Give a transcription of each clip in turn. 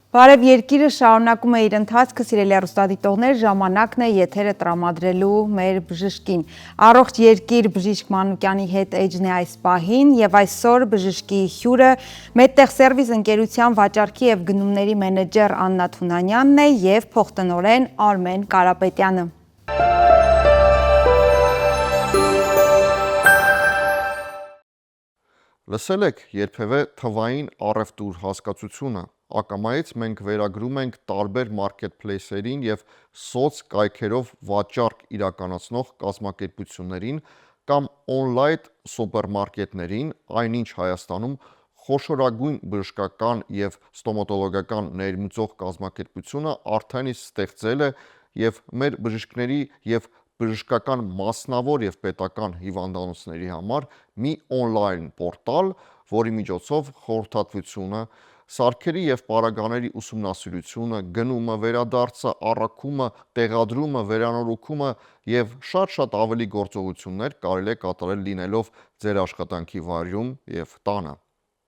Բարև երկիրը շարունակում է իր ընթացքը, սիրելի հեռուստադիտողներ, ժամանակն է եթերը տրամադրելու մեր բժշկին։ Առողջ երկիր բժիշկ Մանուկյանի հետ էջն է այս պահին եւ այսօր բժշկի հյուրը Medtech Service ընկերության վաճառքի եւ գնումների մենեջեր Աննա Թունանյանն է եւ փոխտնօրեն Արմեն Կարապետյանը։ Լսել եք երբևէ թվային առևտուր հասկացությունը։ Ակամայից մենք վերագրում ենք տարբեր մարքեթփլեյսերին եւ սոցկայքերով վաճառք իրականացնող կազմակերպություններին կամ օնլայն սուպերմարկետներին, այնինչ Հայաստանում խոշորագույն բժշկական եւ ստոմատոլոգիական ներմուծող կազմակերպությունը արդեն իսկ ստեղծել է եւ մեր բժիշկների եւ բժշկական մասնավոր եւ պետական հիվանդանոցների համար մի օնլայն պորտալ, որի միջոցով խորհրդատվությունը, սարքերի եւ պարագաների ուսումնասիրությունը, գնումը, վերադարձը, առաքումը, տեղադրումը, վերանորոգումը եւ շատ ավելի գործողություններ կարելի է կատարել լինելով ձեր աշխատանքի վայրում եւ տանը։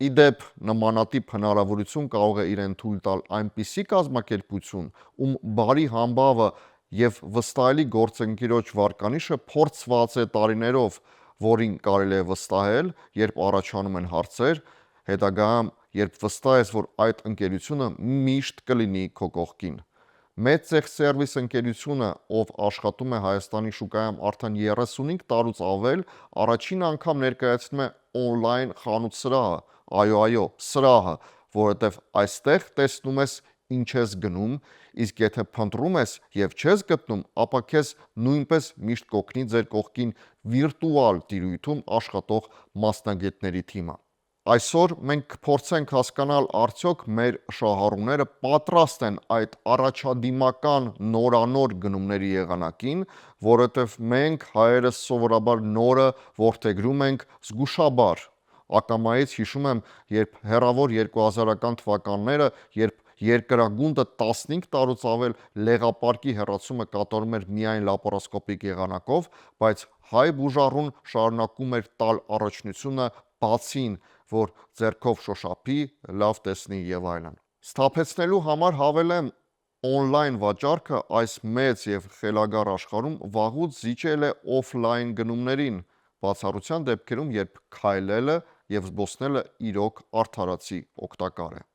Իդեպ նմանատիպ հնարավորություն կարող է իրեն թույլ տալ այնպիսի կազմակերպություն, ում բարի համբավը եւ վստահելի գործընկերոջ վարկանիշը փորձված է տարիներով, որին կարելի է վստահել, երբ առաջանում են հարցեր, հետագայում, երբ վստահ ես, որ այդ ընկերությունը միշտ կլինի քո կողքին։ Medtech Service ընկերությունը, ով աշխատում է Հայաստանի շուկայում արդեն 35 տարուց ավել, առաջին անգամ ներկայացնում է օնլայն խանութ սրահը, այո, սրահը, որովհետև այստեղ տեսնում ես ինչ ես գնում, իսկ եթե փնտրում ես եւ չես գտնում, ապա քեզ նույնպես միշտ կօգնի ձեր կողքին վիրտուալ տիրույթում աշխատող մասնագետների թիմը։ Այսօր մենք կփորձենք հասկանալ, արդյոք մեր շահառուները պատրաստ են այդ առաջադիմական նորանոր գնումների եղանակին, որովհետև մենք հայերս սովորաբար նորը որդեգրում ենք զգուշաբար։ Ակամայից հիշում եմ, երբ հեռավոր 2000-ական թվականները, երբ երկրագունդը 15 տարուց ավել լեղապարկի հեռացումը կատարում էր միայն լապարոսկոպիկ եղանակով, բայց հայ բուժառուն շարունակում էր տալ առաջնությունը բացին, որ ձեռքով շոշափի, լավ տեսնի եւ այլն։ Սթափեցնելու համար հավելեմ, օնլայն վաճառքը այս մեծ եւ խելագար աշխարհում վաղուց զիջել է օֆլայն գնումներին, բացառության դեպքերում, երբ քայլելը եւ զբոսնելը իրոք արդարացի օգտակար է։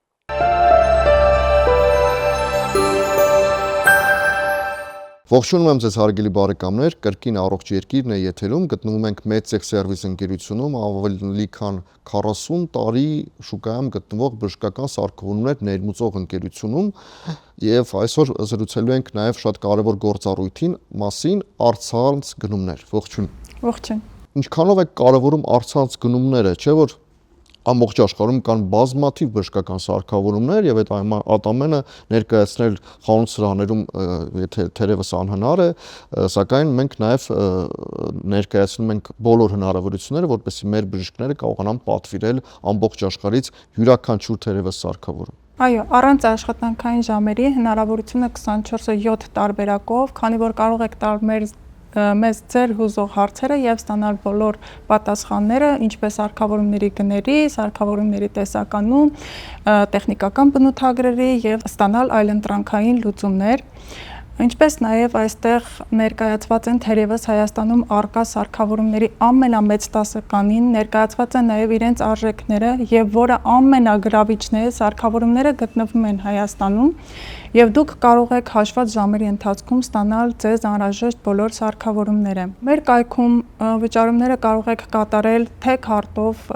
Ողջունում եմ ձեզ հարգելի բարեկամներ, կրկին առողջ երկիրն է եթերում, գտնվում ենք Medtech Service ընկերությունում, ավելի քան 40 տարի շուկայում գտնվող բժշկական սարքավորումներ ներմուծող ընկերությունում եւ այսօր զրուցելու ենք նաեւ շատ կարեւոր գործառույթին մասին առցանց գնումներ։ Ողջույն։ Ողջույն։ Ինչքանով է կարևորում առցանց գնումները, չէ՞ որ ամբողջ աշխարհում կան բազմաթիվ բժշկական սարքավորումներ եւ այդ ամենը ներկայացնել խանութ սրահներում եթե թերևս անհնար է, սակայն մենք նաեւ ներկայացնում ենք բոլոր հնարավորությունները, որպեսզի մեր բժիշկները կարողանան պատվիրել ամբողջ աշխարհից յուրաքանչյուր թերևս սարքավորում։ Այո, առանց աշխատանքային ժամերի հնարավորությունը 24/7 տարբերակով, քանի որ կարող եք տալ մեզ ձեր հուզող հարցերը եւ ստանալ բոլոր պատասխանները, ինչպես սարքավորումների գների, սարքավորումների տեսականու, տեխնիկական բնութագրերի եւ ստանալ այլընտրանքային լուծումներ։ Ինչպես նաև այստեղ ներկայացված են թերևս Հայաստանում առկա սարքավորումների ամենամեծ տասականին, ներկայացված են նաև իրենց արժեքները եւ որը ամենագրավիչն է, սարքավորումները գտնվում են Հայաստանում եւ դուք կարող եք հաշված ժամերի ընթացքում ստանալ ձեզ անհրաժեշտ բոլոր սարքավորումները։ Մեր կայքում վճարումները կարող եք կատարել թե քարտով,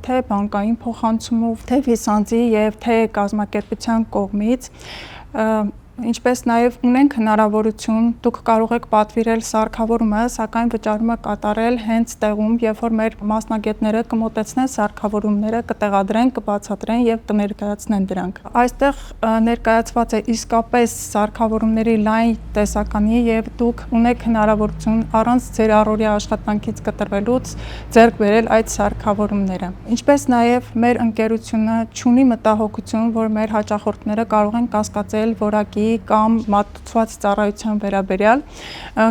թե բանկային փոխանցումով, թե վիսանձի եւ թե կազմակերպության կողմից։ Ինչպես նաև ունենք հնարավորություն, դուք կարող եք պատվիրել սարքավորումը, սակայն վճարումը կատարել հենց տեղում, երբ որ մեր մասնագետները կմոտեցնեն սարքավորումները, կտեղադրեն, կբացատրեն եւ կներկայացնեն դրանք։ Այստեղ ներկայացված է իսկապես սարքավորումների լայն տեսականի եւ դուք ունեք հնարավորություն առանց ձեր առօրյա աշխատանքից կտրվելուց ձեռք բերել այդ սարքավորումները։ Ինչպես նաև մեր ընկերությունը ունի մտահոգություն, որ մեր հաճախորդները կարող են կասկածել որակի ապրանքի կամ մատուցված ծառայության վերաբերյալ,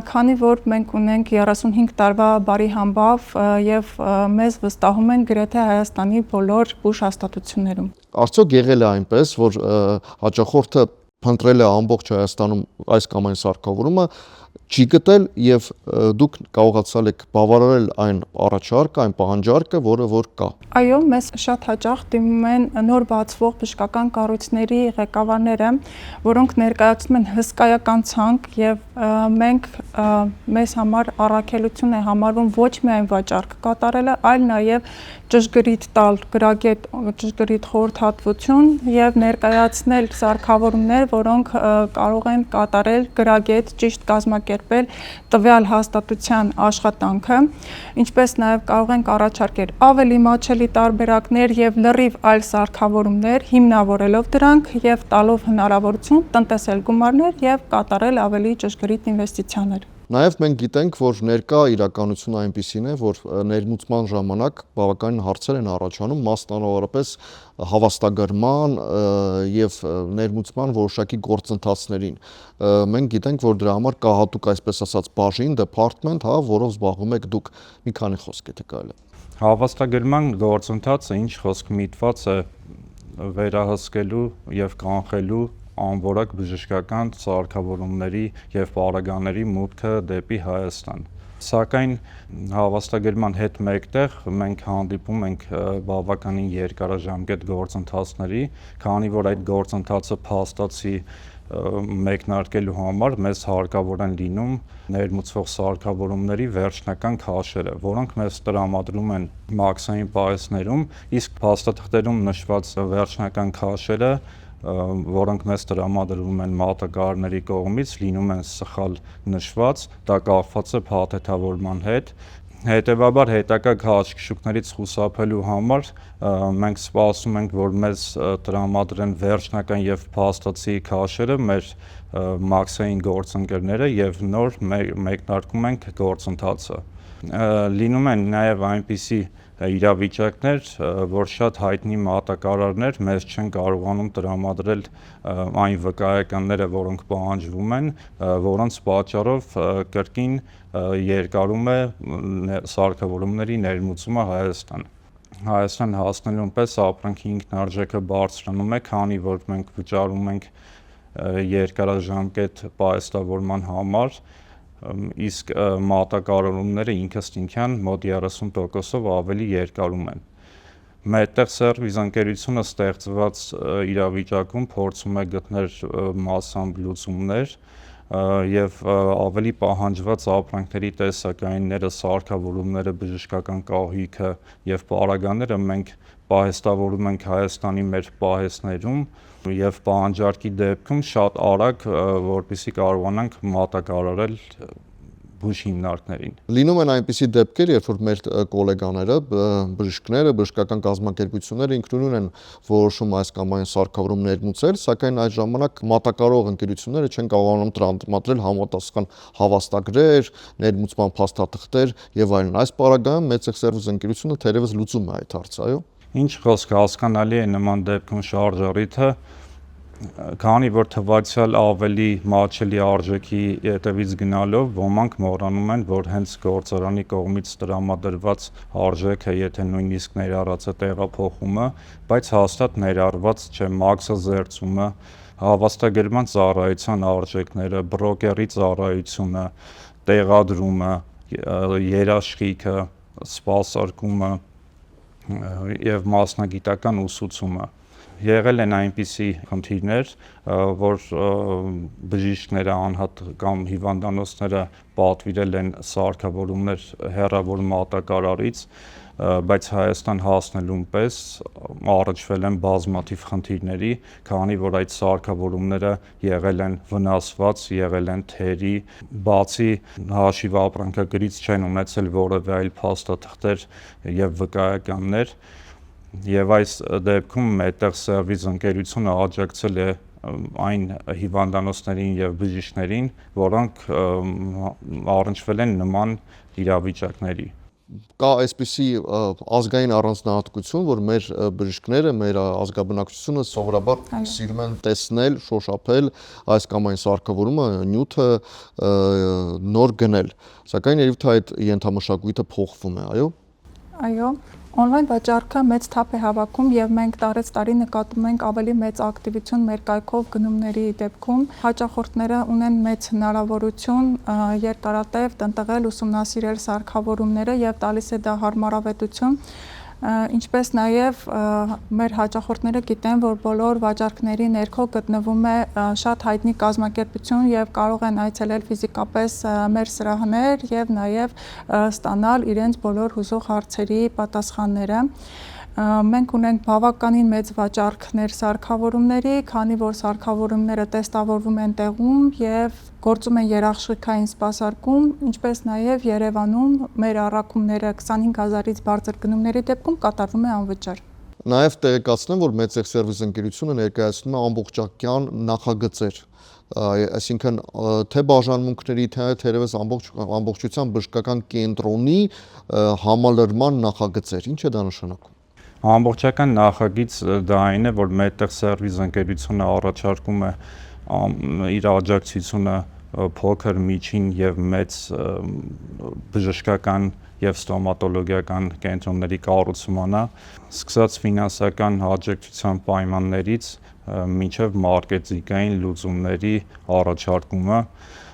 քանի որ մենք ունենք 35 տարվա բարի համբավ եւ մեզ վստահում են գրեթե Հայաստանի բոլոր բուժ հաստատություններում։ Արդյոք եղել է այնպես, որ հաճախորդը փնտրել է ամբողջ Հայաստանում այս կամ այն սարքավորումը, չի գտել եւ դուք կարողացալ եք բավարարել այն առաջարկը, այն պահանջարկը, որը որ կա։ Այո, մեզ շատ հաճախ դիմում են նոր բացվող բժշկական կառույցների ղեկավարները, որոնք ներկայացնում են հսկայական ցանկ եւ մենք մեզ համար առաքելություն է համարվում ոչ միայն վաճառք կատարելը, այլ նաեւ ճշգրիտ տալ գրագետ ճշգրիտ խորհրդատվություն եւ ներկայացնել սարքավորումներ, որոնք կարող են կատարել գրագետ ճիշտ կազմակերպել տվյալ հաստատության աշխատանքը, ինչպես նաեւ կարող ենք առաջարկել ավելի մատչելի տարբերակներ եւ լրիվ այլ սարքավորումներ, հիմնավորելով դրանք եւ տալով հնարավորություն տնտեսել գումարներ եւ կատարել ավելի ճշգրիտ ինվեստիցիաներ։ Նաև մենք գիտենք, որ ներկա իրականությունը այնպիսին է, որ ներմուծման ժամանակ բավականին հարցեր են առաջանում, մասնավորապես հավաստագրման եւ ներմուծման որոշակի գործընթացներին։ Մենք գիտենք, որ դրա համար կա հատուկ այսպես ասած բաժին, department, որով զբաղվում եք դուք։ Մի քանի խոսք եթե կարելի է։ Հավաստագրման գործընթացը ինչ խոսք միտված է վերահսկելու եւ կանխելու անորակ բժշկական սարքավորումների եւ պարագաների մուտքը դեպի Հայաստան։ Սակայն հավաստագրման հետ մեկտեղ մենք հանդիպում ենք բավականին երկարաժամկետ գործընթացների, քանի որ այդ գործընթացը փաստացի մեկնարկելու համար մեզ հարկավոր են լինում ներմուծվող սարքավորումների վերջնական քաշերը, որոնք մեզ տրամադրում են մաքսային պահեսներում, իսկ փաստաթղթերում նշված վերջնական քաշերը որոնք մեզ տրամադրվում են մատակարարների կողմից, լինում են սխալ նշված, դա կապված է փաթեթավորման հետ։ Հետևաբար հետագա քաշքշուկներից խուսափելու համար մենք սպասում ենք, որ մեզ տրամադրեն վերջնական եւ փաստացի քաշերը մեր մաքսային գործընկերները եւ նոր մեկնարկում ենք գործընթացը։ Լինում են նաեւ այնպիսի իրավիճակներ, որ շատ հայտնի մատակարարներ մեզ չեն կարողանում տրամադրել այն վկայականները, որոնք պահանջվում են, որոնց պատճառով կրկին երկարում է սարքավորումների ներմուծումը Հայաստան։ Հայաստան հասնելուն պես ապրանքի ինքնարժեքը բարձրանում է, քանի որ մենք վճարում ենք երկարաժամկետ պահեստավորման համար, իսկ մատակարարումները ինքնըստինքյան մոտ 30%-ով ավելի երկարում են։ Մետեղ սերվիս ընկերությունը ստեղծված իրավիճակում փորձում է գտնել մասամբ լուծումներ եւ ավելի պահանջված ապրանքների տեսակայինները, սարքավորումները, բժշկական կահույքը եւ պարագաները մենք պահեստավորում ենք Հայաստանի մեր պահեստներում եւ պահանջարկի դեպքում շատ արագ, որպեսզի կարողանանք մատակարարել բուժ հիմնարկներին։ Լինում են այնպիսի դեպքեր, երբ որ մեր գոլեգաները, բժիշկները, բժշկական կազմակերպությունները ինքնուրույն են որոշում այս կամ այն սարքավորում ներմուծել, սակայն այդ ժամանակ մատակարարող ընկերությունները չեն կարողանում տրամադրել համապատասխան հավաստագրեր, ներմուծման փաստաթղթեր եւ այլն։ Այս պարագայում Մեծեղ սերվիս ընկերությունը թերևս լուծում է այդ հարցը, այո։ Ինչ խոսք հասկանալի է նման դեպքում շարժառիթը, քանի որ թվացial ավելի մատչելի արժեքի հետևից գնալով ոմանք մոռանում են, որ հենց գործարանի կողմից տրամադրված արժեքը, եթե նույնիսկ ներառած է տեղափոխումը, բայց հաստատ ներառված չէ մաքսը զերծումը, հավաստագրման ծառայության արժեքները, բրոկերի ծառայությունը, տեղադրումը, երաշխիքը, սպասարկումը եւ մասնագիտական ուսուցումը։ Եղել են այնպիսի խնդիրներ, որ բժիշկները անհատ կամ հիվանդանոցները պատվիրել են սարքավորումներ հեռավոր մատակարարից, բայց Հայաստան հասնելուն պես առաջվել են բազմաթիվ խնդիրների, քանի որ այդ սարքավորումները եղել են վնասված, եղել են թերի, բացի հաշիվ ապրանքագրից չեն ունեցել որևէ այլ փաստաթղթեր եւ վկայականներ, եւ այս դեպքում Մեծեղ սերվիս ընկերությունը աջակցել է այն հիվանդանոցներին եւ բժիշկներին, որոնք առնչվել են նման իրավիճակների։ կա այսպիսի ազգային առանձնահատկություն, որ մեր բժիշկները, մեր ազգաբնակչությունը սովորաբար սիրում են տեսնել, շոշափել այս կամ այն սարքավորումը, նյութը նոր գնել։ Սակայն երևի թե այդ ենթամշակույթը փոխվում է, այո։ Այո, on-line վաճառքը մեծ թափ է հավաքում եւ մենք տարեց տարի նկատում ենք ավելի մեծ ակտիվություն մեր կայքով գնումների դեպքում։ Հաճախորդները ունեն մեծ հնարավորություն երկարատև տնտղել, ուսումնասիրել սարքավորումները եւ տալիս է դա հարմարավետություն, ինչպես նաեւ մեր հաճախորդները գիտեն, որ բոլոր վաճառքների ներքո գտնվում է շատ հայտնի կազմակերպություն եւ կարող են այցելել ֆիզիկապես մեր սրահներ եւ նաեւ ստանալ իրենց բոլոր հուզող հարցերի պատասխանները։ Մենք ունենք բավականին մեծ վաճառքներ սարքավորումների, քանի որ սարքավորումները տեստավորվում են տեղում եւ գործում են երաշխիքային սպասարկում, ինչպես նաեւ Երևանում մեր առաքումները 25000-ից բարձր գնումների դեպքում կատարվում է անվճար։ Նաև տեղեկացնեմ, որ Մեծեղ սերվիս ընկերությունը ներկայացնում է ամբողջական նախագծեր, այսինքն թե բաժանմունքների, թե թերևս ամբողջությամբ բժշկական կենտրոնի համալրման նախագծեր, ինչ է դա նշանակում։ Ամբողջական նախագիծ դա այն է, որ Մեծեղ սերվիս ընկերությունը առաջարկում է իր աջակցությունը փոքր, միջին եւ մեծ բժշկական եւ ստոմատոլոգիական կենտրոնների կառուցմանը, սկսած ֆինանսական աջակցության պայմաններից մինչև մարկետինգային լուծումների առաջարկումը,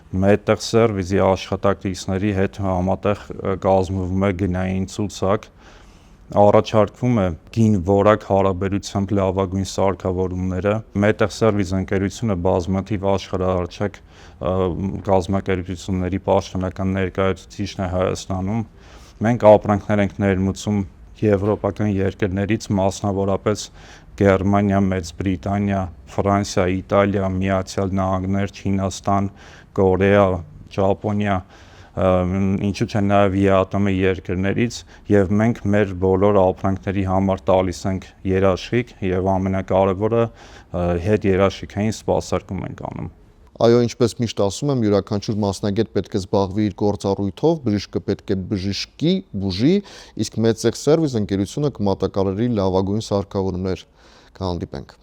Մեծեղ սերվիսի աշխատակիցների հետ համատեղ կազմվում է գնային ցուցակ, առաջարկվում է գին որակ հարաբերությամբ լավագույն սարքավորումները։ Մեծեղ սերվիս ընկերությունը բազմաթիվ աշխարհահռչակ կազմակերպությունների պաշտոնական ներկայացուցիչն է Հայաստանում։ Մենք ապրանքներ ենք ներմուծում եվրոպական երկրներից, մասնավորապես Գերմանիա, Մեծ Բրիտանիա, Ֆրանսիա, Իտալիա, Միացյալ Նահանգներ, Չինաստան, Կորեա, Ճապոնիա, ինչու՞ չէ նաև ԵԱՏՄ երկրներից եւ մենք մեր բոլոր ապրանքների համար տալիս ենք երաշխիք եւ ամենակարևորը հետ երաշխիքային սպասարկում ենք անում։ Այո, ինչպես միշտ ասում եմ, յուրաքանչյուր մասնագետ պետք է զբաղվի իր գործառույթով, բժիշկը պետք է բուժի, իսկ Մեծեղ սերվիս ընկերությունը կմատակարարի լավագույն սարքավորումներ։ Կհանդիպենք։